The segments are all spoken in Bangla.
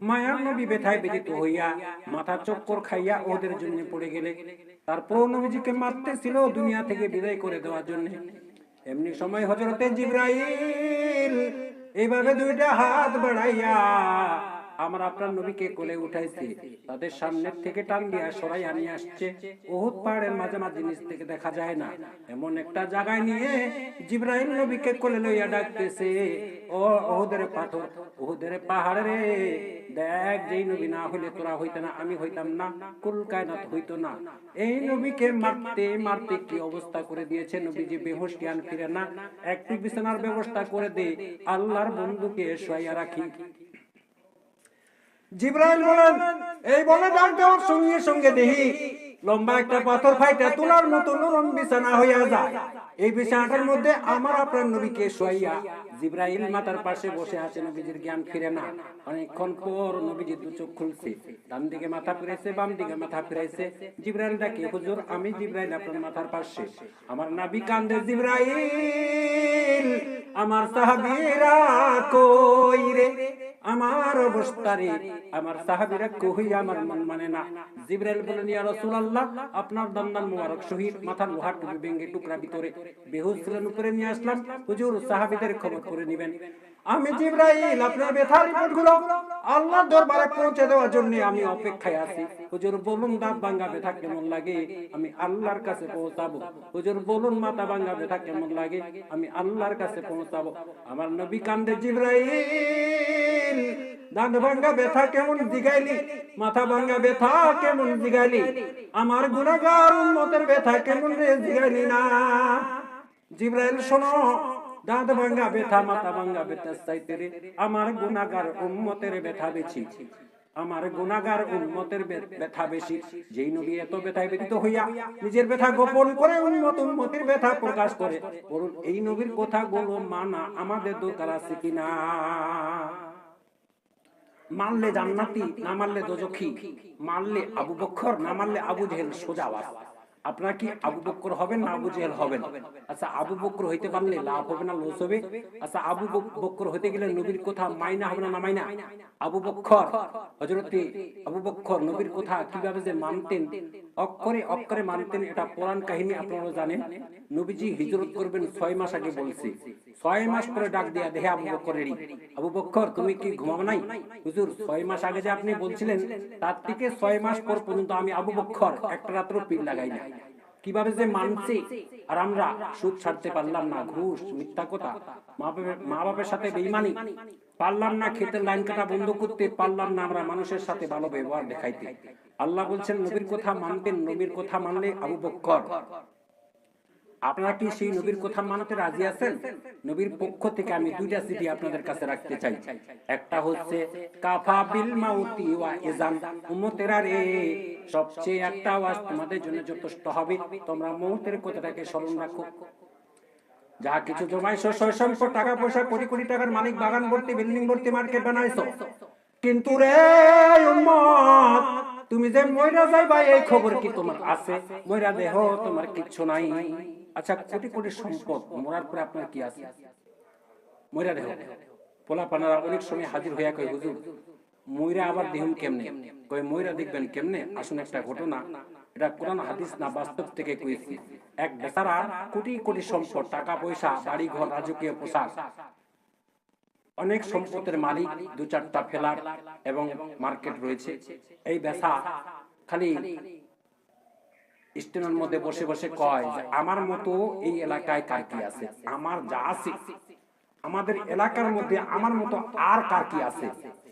মায়ার নবী ব্যথায় ব্যথিত হইয়া মাথা চক্কর খাইয়া ওদের জন্য পড়ে গেলে তারপর নবীজিকে মারতেছিল দুনিয়া থেকে বিদায় করে দেওয়ার জন্য। এমনি সময় হযরতে জিবরাইল এইভাবে দুইটা হাত বাড়াইয়া আমার আপনার নবীকে কোলে উঠাইছে, তাদের সামনের থেকে টান দিয়া সরাইয়া নিয়ে আসছে। উহুদ পাহাড়ের মাঝামাঝি নিচ থেকে দেখা যায় না এমন একটা জায়গায় নিয়ে জিবরাইল নবীকে কোলে লইয়া ডাকতেছে, ও উহুদের পাথর, উহুদের পাহাড় রে, দেখ যেই নবী না হইলে তোরা হইতে না, আমি হইতাম না, কুল কায়নাত হইতো না। এই নবীকে মারতে মারতে কি অবস্থা করে দিয়েছে, নবীজি বেহুশ, জ্ঞান ফিরে না। একটু বিছানার ব্যবস্থা করে দে, আল্লাহর বন্ধুকে শোয়াইয়া রাখি। জিবরাইল বলেন, এই বলে ডাক দেওয়ার সঙ্গে সঙ্গে দেখি লম্বা একটা পাথর ফাইটা তোলার মতো নরম বিছানা হইয়া যায়। এই বিছানাটার মধ্যে আমার আপনার নবীকে শোয়াইয়া জিবরাইল মাথার পাশে বসে আছে। নবীজির জ্ঞান ফিরে না। অনেকক্ষণ পর নবীজির দু চোখ খুলছে, ডান দিকে মাথা ফিরাইছে, বাম দিকে মাথা ফিরাইছে। জিবরাইল ডাকে, হুজুর আমি জিবরাইল আপনার মাথার পাশে। আমার নবী কান্দে, জিবরাইল আমার সাহাবীরা কই রে, আমার অবস্থা রে, আমার সাহাবীরা কই, আমার মন মানে না। জিবরাইল বলেন, ইয়া রাসূলুল্লাহ আপনার দন্দান মোবারক শহীদ, মাথার লোহার টুপি ভেঙে টুকরা ভিতরে, বেহুশ ছিলেন, উপরে নিয়ে আসলাম, হুজুর সাহাবীদের খবর করে নেবেন। আমি জিবরাইল আপনার ব্যথার রিপোর্টগুলো আল্লাহর দরবারে পৌঁছে দেওয়ার জন্য আমি অপেক্ষায় আছি। হুজুর বলুন দাঁত ভাঙা ব্যথা কেমন লাগে, আমি আল্লাহর কাছে পৌঁছাবো। হুজুর বলুন মাথা ভাঙা ব্যথা কেমন লাগে, আমি আল্লাহর কাছে পৌঁছাবো। আমার নবী কান্দে, জিবরাইল দাঁত ভাঙা ব্যথা কেমন জিগাইলি, মাথা ভাঙা ব্যথা কেমন জিগাইলি, আমার গুনাহগার উম্মতের ব্যথা কেমন রে জিগাইলি না। জিবরাইল শোনো, দাঁত ভাঙা ব্যথা মাথা ভাঙা ব্যথা চাইতে রে আমার গুনাহগার উম্মতের ব্যথা বেশি, আমার গুনাহগার উম্মতের ব্যথা বেশি। যেই নবী এত ব্যথায় ব্যথিত হইয়া নিজের ব্যথা গোপন করে উম্মতের ব্যথা প্রকাশ করে, বলুন এই নবীর কথাগুলো মানা আমাদের দরকার আছে কিনা? মানলে জান্নাতি, না মানলে দোজখী, মানলে আবু বকর, না মানলে আবু জেহেল, সোজা আওয়াজ। আপনারা কি আবু বকর হবেন না আবু জেহেল হবেন? আচ্ছা আবু বকর হইতে পারলে লাভ হবে না লস হবে? আচ্ছা আবু বকর হইতে গেলে নবীর কথা মাইনা হবে না না মাইনা? আবু বকর, হযরতে আবু বকর নবীর কথা কিভাবে যে মানতেন, অক্ষরে অক্ষরে মানতেন, এটা পুরাণ কাহিনী আপনারা জানেন। নবীজি হিজরত করবেন 6 মাস আগে বলছে, 6 মাস পরে ডাক দেয়া দেখে আবু বকরেরই, আবু বকর তুমি কি ঘুমাও নাই? হুজুর 6 মাস আগে যে আপনি বলছিলেন তার থেকে 6 মাস পর পর্যন্ত আমি আবু বকর একটা রাত্র পিল লাগাই না। কিভাবে যে মানছি, আর আমরা সুদ ছাড়তে পারলাম না, ঘুষ, মিথ্যা কথা, মা বাপের সাথে বেঈমানি পারলাম না, খেতের লাইন কাটা বন্ধ করতে পারলাম না, আমরা মানুষের সাথে ভালো ব্যবহার দেখাইতে। আল্লাহ বলছেন নবীর কথা মানতেন, নবীর কথা মানলে আবু বকর। আপনারা কি সেই নবীর কথা মানতে রাজি আছেন? নবীর পক্ষ থেকে আমি দুইটা চিঠি আপনাদের কাছে রাখতে চাই। একটা হচ্ছে কাফা বিল মাউতি ওয়া ইজান, উম্মতেরা রে সবচেয়ে একটা আওয়াজ তোমাদের জন্য যথেষ্ট হবে, তোমরা মউতের কথাটাকে স্মরণ রাখো। যা কিছু জমাইছো, সয় সম্পদ, টাকা পয়সা, কোটি কোটি টাকার মালিক, বাগান ভর্তি, বিল্ডিং ভর্তি, মার্কেট বানাইছো, কিন্তু রে উম্মত তুমি যে মইরা যাইবা এই খবর কি তোমার আছে? মইরা দেহ তোমার কিচ্ছু নাই। আচ্ছা কোটি কোটি সম্পদ, মরার পরে আপনার কি আছে? মইরা দেহ। পোলাপানারা অনেক সময় হাজির হইয়া কয়, হুজুর মইরা আবার দেহুম কেমনে? কয় মইরা দেখবেন কেমনে? আসুন একটা ঘটনা, এটা কোরআন হাদিস না বাস্তব থেকে কইছি। এক বেচারা কোটি কোটি সম্পদ, টাকা পয়সা, বাড়ি ঘর, রাজকীয় পোশাক, অনেক সম্পদের মালিক, 2-4টা ফ্ল্যাট এবং মার্কেট রয়েছে। এই বেচা খালি স্টেশনের মধ্যে বসে বসে কয় যে আমার মতো এই এলাকায় কার কি আছে, আমার যা আছে আমাদের এলাকার মধ্যে আমার মতো আর কার কি আছে।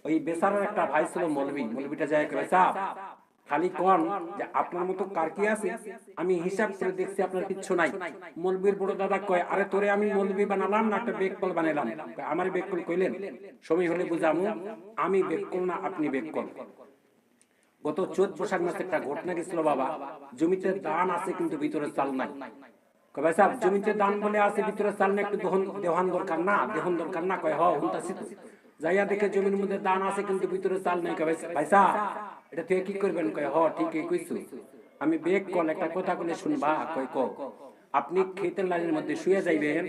ওই বেচারার একটা ভাই ছিল মৌলভী, মৌলভীটা যায় কয় সাহেব খালি কোন যে আপনার মতো কার কি আছে, আমি হিসাব করে দেখছি আপনার কিচ্ছু নাই। মৌলভীর বড় দাদা কয়, আরে তোরে আমি মৌলভী বানালাম না একটা বেককল বানালাম? আমার বেককল কইলেন, সময় হলে বুঝামু, আমি বেককল না আপনি বেককল। গত চৈত বৈশাখ মাসে একটা ঘটনা গেছিল বাবা, জমিতে দান আছে কিন্তু ভিতরে চাল নাই। কয় ভাই সাহেব জমিতে দান বলে আছে ভিতরে চাল না, একটু দেওয়ান দরকার না, দেহন দরকার না? কয় হ হুনতাছি তো। যাইয়া দেখে জমির মধ্যে দান আছে কিন্তু ভিতরে চাল নাই। কয় ভাই সাহেব এটা তুই কি করবেন? কয় হ ঠিকই কইছো, আমি বেক কল একটা কথা বলে শুনবা? কয় ক। আপনি ক্ষেতের লাইনের মধ্যে শুয়ে যাইবেন,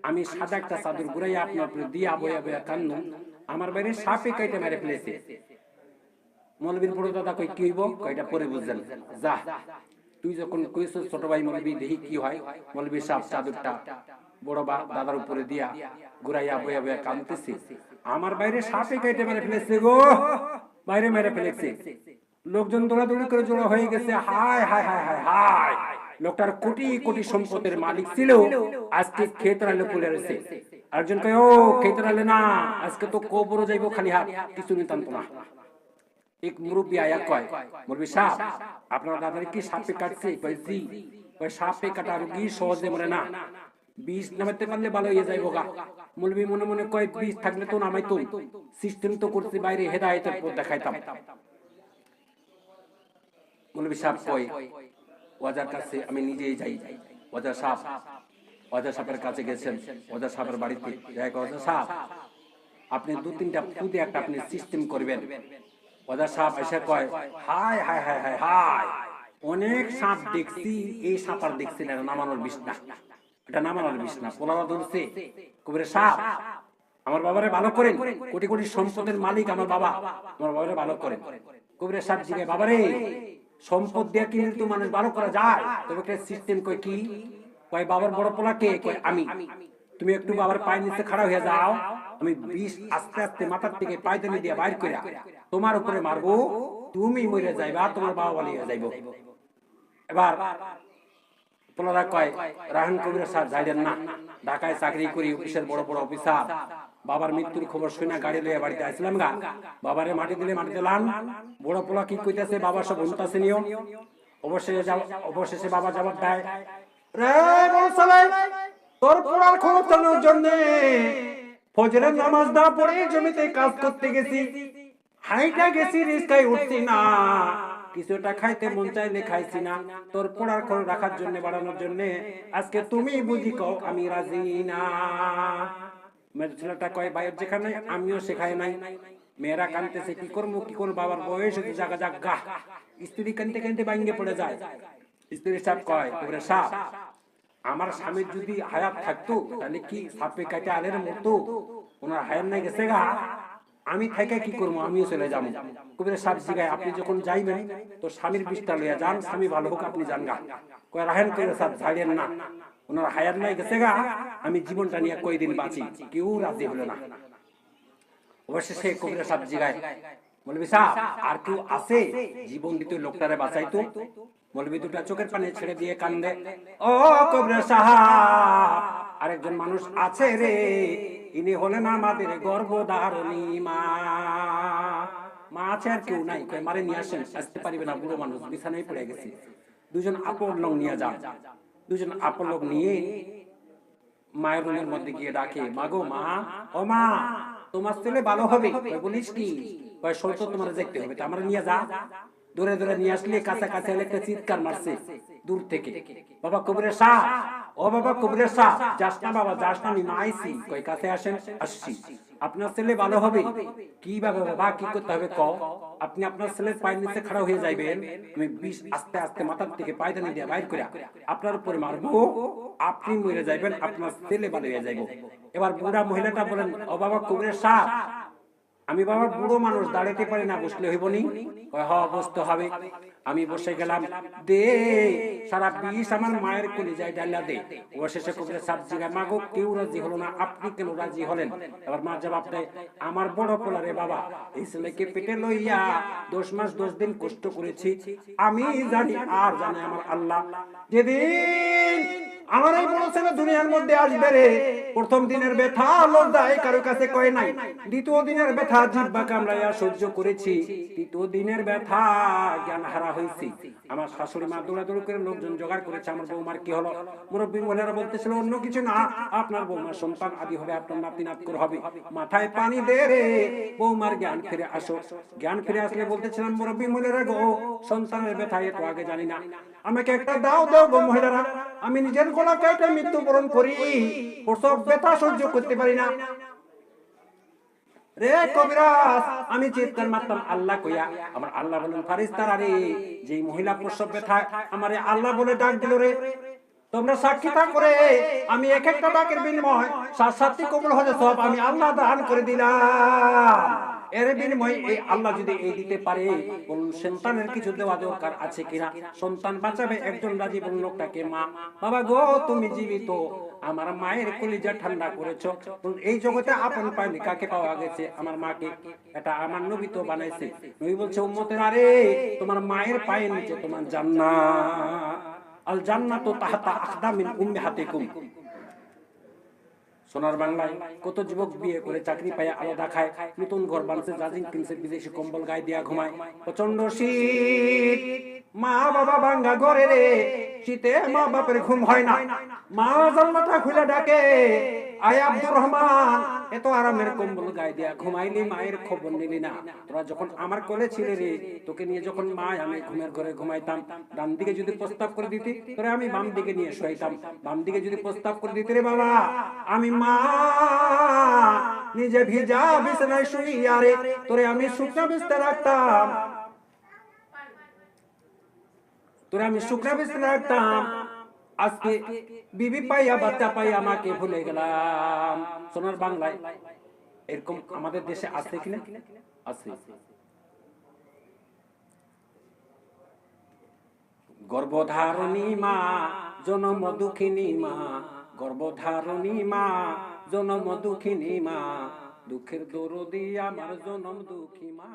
আমি সাদা একটা চাদর ঘুরাইয়া আপনার উপরে দিয়া বয়া বয়া কান্নুম, আমার বাইরে সাপে কাইটে মেরে ফেলেছে, মৌলবীর বড় দাদা কই কি হইব, কয়টা পরে বুঝলেন। যা তুই যখন কইছ ছোট ভাই মৌলবী দেখি কি হয়। মৌলবী সাহেব চাদরটা বড় দাদার উপরে দিয়া ঘুরাইয়া বইয়া বইয়া কাঁদতেছে। আমার বাইরে সাপে কেটে মেরে ফেলেছে গো, বাইরে মেরে ফেলেছে। লোকজন দৌড়াদৌড়ি করে জড়ো হয়ে গেছে। হায় হায় হায় হায় হায়, লোকটার কোটি কোটি সম্পদের মালিক ছিল, আজকে ক্ষেতরালে পড়ে রয়েছে। একজন কয় ও ক্ষেতরালে না, আজকে তো কবরও যাইবো খালি হাত, কিছু নিতাম না। এক মুরব্বী আয়া কয়, মুরব্বী সাহেব আপনার দাদার কি সাপে কাটছে? কয় জি। কয় সাপে কাটা রোগী সহজে মরে না, বিষ নামাইতে পারলে ভালো হয়ে যাইব গা। মৌলবী মনে মনে কয় বিষ থাকলে তো নামাইতো, সিস্টেম তো করতে বাইরে হেদায়েতের পথ দেখাইতাম। মৌলবী সাহেব কয় ওয়াজার কাছে আমি নিজেই যাই। ওয়াজার সাহেবের কাছে গেছেন। ওয়াজার সাহেবের বাড়িতে ওয়াজার সাহেব আপনি 2-3টা ফুদে একটা আপনি সিস্টেম করবেন। ওয়াজার সাহেব এসে কয় হায় হায় হায় হায় হায়, অনেক সাপ দেখছি, এই সাপ আর দেখছি না, নামানোর বিষ না, এটা নামানোর বিষ না। পোলারা ধরছে। কবিরে সাহেব আমার বাবারে ভালো করেন, কোটি কোটি সম্পদের মালিক আমার বাবা, আমার বাবারে ভালো করেন। কবিরে সাহেব জিজ্ঞাসা বাবারে সম্পদ দিয়ে কিন্তু মানুষ ভালো করা যায়, তবে একটা সিস্টেম। কই কি? কয় বাবার বড় পোলা কে? কয় আমি। তুমি একটু বাবার পায়ের নিচে খাড়া হয়ে যাও, আমি বিষ আস্তে আস্তে মাথার থেকে পায়দানি দিয়ে বাইর করে তোমার উপরে মারবো, তুমি মরে যাইবা, তোমার বাবা বলি হয়ে যাইব। এবার পোলারা কয় রাহান কবির সাহেব যাইলেন না, ঢাকায় চাকরি করি, অফিসের বড় বড় অফিসার। বাবার মৃত্যুর খবর শুনে গাড়ি লইয়া বাড়িতে আসলাম গা, বাবারে মাটি দিলে মাটি দিলাম। বড় পোলা কি কইতাছে, বাবা সব শুনতাছে নিও। অবশেষে বাবা জবাব দেয়, রে বড় সালাই, তোর পোড়ার খবর জানার জন্য ফজরের নামাজ না পড়ে জমিতে কাজ করতে গেছি, হাইটা গেছি, রিস্কায় উঠছি না, কিছুটা খাইতে মন চাইলে খাইছি না, তোর পোড়ার খবর রাখার জন্য, বাড়ানোর জন্য আজকে তুমি বুঝি কও আমি রাজি না। মেয়ের ছেলেটা কয় ভাইয়ের যেখানে আমিও শেখাই নাই। মেয়েরা কানতেছে, কি করবো কি করবো, বাবার বয়স হচ্ছে জাগা জাগা। স্ত্রী কানতে কানতে ভাঙ্গে পড়ে যায়। স্ত্রী সাহেব কয় তোরে সাপ, আমার স্বামীর যদি হায়াত থাকতো তাহলে কি সাপে কাটে আলের মতো, ওনার হায়াত নাই গেছে গা, আমি থেকে কি করবো, আমিও চলে যাবো। কবির সাহেব জিগায় আপনি যখন যাইবেন তো স্বামীর বিষটা লইয়া যান, স্বামী ভালো হোক আপনি যান গা। কয় রাহেন কবির সাহেব যাইলেন না, ওনার হায়াত নাই গেছে গা, আমি জীবনটা নিয়ে কয়দিন বাঁচি। কেউ রাজি হলো না। অবশেষে কবির সাহেব জিগায়, মৌলবী সাহেব আর কেউ আছে জীবন দিতে লোকটারে বাঁচাইতো? মৌলবী দুটা চোখের পানি ছেড়ে দিয়ে কান্দে, ও কবির সাহেব আরেকজন মানুষ আছে রে, ইনি হলেন আমাদের গর্ভধারণী মা। মা আছে আর কেউ নাই। কয় মারে নিয়ে আসেন। আসতে পারবে না, বুড়ো মানুষ বিছানায় পড়ে গেছে। দুজন আপন লোক নিয়ে যান। দুজন আপন লোক নিয়ে মায়ের রুমের মধ্যে গিয়ে ডাকে, মাগো মা, ও মা তোমার ছেলে ভালো হবে। কয় বলিস কি? কয় সত্য তোমার দেখতে হবে, তো আমরা নিয়ে যা। দূরে দূরে নিয়ে আসলে কাছাকাছি একটা চিৎকার মারছে দূর থেকে, বাবা কবিরের শাহ, ও বাবা কবিরের শাহ, যাস না বাবা যাস না, আমি মা আইছি। কয় কাছে আসেন। আসছি। আপনার ছেলে ভালো হবে। কি বাবা, বাবা কি করতে হবে ক? আপনি আপনার ছেলের পায়ের নিচে খাড়া হয়ে যাইবেন, আমি বিষ আস্তে আস্তে মাথার থেকে পায়দানি দিয়ে বাইর করে আপনার উপরে মারবো, আপনি মরে যাইবেন, আপনার ছেলে ভালো হয়ে যাইব। এবার বুড়া মহিলাটা বলেন, ও বাবা কবিরের শাহ, আমি বাবা বুড়ো মানুষ, দাঁড়াতে পারি না, বসলে হইব নি? কয় হ্যাঁ বসতে হবে। আমি বসে গেলাম, দে সারা বিষ আমার মায়ের কোলে যাই ডাল্লা দে। অবশেষে কবির সাহেব জিগায়, মা গো কেউ রাজি হলো না, আপনি কেন রাজি হলেন? এবার মা জবাব দেয়, আমার বড় পোলারে বাবা, এই ছেলেকে পেটে লইয়া 10 মাস 10 দিন কষ্ট করেছি, আমি জানি আর জানে আমার আল্লাহ, যেদিন আমার এই বড় ছেলে দুনিয়ার মধ্যে আসবে রে, প্রথম দিনের ব্যথা লজ্জায় কারো কাছে কয় নাই, দ্বিতীয় দিনের ব্যথা জিহ্বা কামড়াইয়া সহ্য করেছি, তৃতীয় দিনের ব্যথা জ্ঞান হারা হয়েছি। আমার শাশুড়ি মা দৌড়াদৌড়ি করে লোকজন জোগাড় করেছে। আমার বৌমার কি হলো? মুরব্বী মহিলারা বলতেছিল অন্য কিছু না, আপনার বৌমার সন্তান আদি হবে, আপনার নাতি নাতকুর হবে। মাথায় পানি দে রে, বৌমার জ্ঞান ফিরে আসো। জ্ঞান ফিরে আসলে বলতেছিলাম, মুরব্বী মহিলারা গো, সন্তানের ব্যথা এত আগে জানি না, আমাকে একটা দাও দাও গো মহিলারা, আমি নিজের গলা কেটে মৃত্যুবরণ করি, প্রসব ব্যথা সহ্য করতে পারি না রে কবিরাজ। আমি চিৎকার মারতাম আল্লাহ কইয়া। আমার আল্লাহ বলেন, ফারিস্তারা রে, যে মহিলা প্রসব ব্যথা আমারে আল্লাহ বলে ডাক দিল রে, তোমরা সাক্ষী করে আমি এক একটা ডাকের বিনিময় 7-7টি কবুল হজে সব আমি আল্লাহ দান করে দিলাম। এর বিনিময়ে এই আল্লাহ যদি এই দিতে পারে, বলুন সন্তানের কিছু দেওয়া দরকার আছে কিনা? সন্তান বাঁচাবে একজন রাজি বলল লোকটাকে, মা বাবা গো তুমি জীবিত, আমার মায়ের কলিজা ঠান্ডা করেছো। এই জগতে আপন পায়নি, কাকে পাওয়া গেছে? আমার মাকে। এটা আমার নবী তো বানাইছে। নবী বলছে উম্মতের আরে তোমার মায়ের পায়ের নিচে তোমার জান্নাত, আল জান্নাতু তাহতা আকদামিল উম্মাহাতিকুম। সোনার বাংলায় কত যুবক বিয়ে করে চাকরি পায় আলাদা খায়, নতুন ঘর বানছে, জাজিং কিনছে, বিদেশি কম্বল গায়ে দিয়া ঘুমায়, প্রচন্ড শীত, মা বাবা ভাঙ্গা ঘরে রে, শীতে মা বাপের ঘুম হয় না, মা জানলাটা খুলে ডাকে, আয় আব্দুর রহমান এত আরামের কম্বল গায়ে দিয়া ঘুমাইলি, মায়ের খবর নিলি না? তোরা যখন আমার কোলে ছিলে রে, তোকে নিয়ে যখন মা আমি ঘুমের ঘরে ঘুমাইতাম, ডান দিকে যদি প্রস্তাব করে দিতি তোরে আমি বাম দিকে নিয়ে শোয়াইতাম, বাম দিকে যদি প্রস্তাব করে দিতে রে বাবা, আমি মা নিজে ভিজা বিছানায় শুইয়া রে তোরে আমি শুকনা বিছতে রাখতাম, তোরে আমি শুকনা বিছতে রাখতাম, আজকে বিবি পাইয়া বাচ্চা পাইয়া আমাকে ভুলে গেলাম। সোনার বাংলায় এরকম আমাদের দেশে আছে কিনা? আছে। গর্ভধারণী মা জনম দুঃখিনী মা, গর্ভধারণী মা জনম দুঃখিনী মা, দুঃখের দরদি আমার জনম দুঃখী মা।